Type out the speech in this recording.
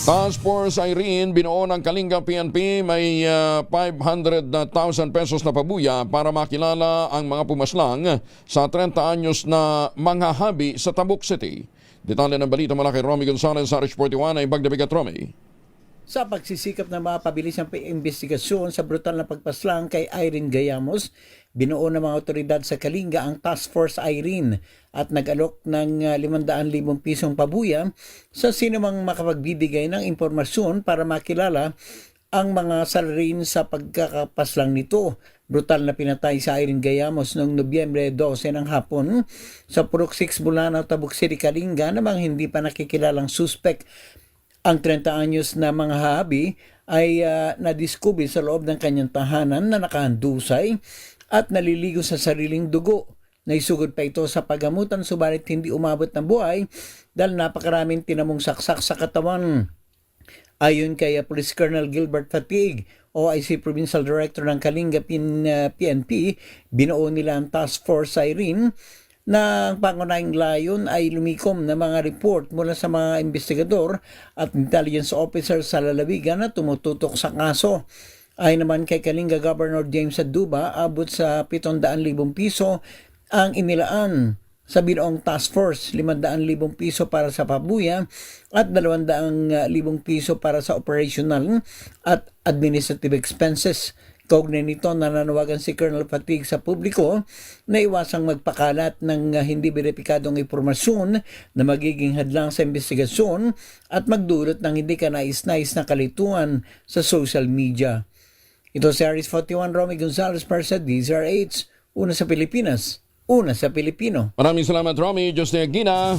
Task Force Irene, binuo ng Kalinga PNP, may 500,000 pesos na pabuya para makilala ang mga pumaslang sa 30 anyos na manghahabi sa Tabuk City. Detalye ng balita mula kay Romy Gonzalez sa RH41 ay Bagdabigat Romy. Sa pagsisikap na mapabilis ang investigasyon sa brutal na pagpaslang kay Irene Gayamos, binuo ng mga otoridad sa Kalinga ang Task Force Irene at nag-alok ng 500,000 pisong pabuya sa sinumang makapagbibigay ng impormasyon para makilala ang mga salarin sa pagkakapaslang nito. Brutal na pinatay sa Irene Gayamos noong Nobyembre 12 ng hapon sa Purok 6 Bulanao, Tabuk City, Kalinga namang hindi pa nakikilalang suspect. Ang 30 anyos na mga habi ay nadiskubre sa loob ng kanyang tahanan na nakahandusay at naliligo sa sariling dugo. Naisugod pa ito sa pagamutan subalit hindi umabot ng buhay dahil napakaraming tinamong saksak sa katawan. Ayon kay Police Colonel Gilbert Fatigue, OIC Provincial Director ng Kalinga PNP, binuo nila ang Task Force Irene na ang pangunahing layon ay lumikom ng mga report mula sa mga investigador at intelligence officers sa lalawigan na tumututok sa kaso. Ayon naman kay Kalinga Governor James Aduba, abot sa 700,000 piso ang inilaan sa binuong task force, 500,000 piso para sa pabuya at 200,000 piso para sa operational at administrative expenses. Kaugnay nito, nananawagan si Colonel Fatigue sa publiko na iwasang magpakalat ng hindi beripikadong impormasyon na magiging hadlang sa investigasyon at magdulot ng hindi kanais-nais na kalituan sa social media. Ito si RH41 Romy Gonzalez para sa DZRH, una sa Pilipinas, una sa Pilipino. Maraming salamat Romy, Diyos na Gina.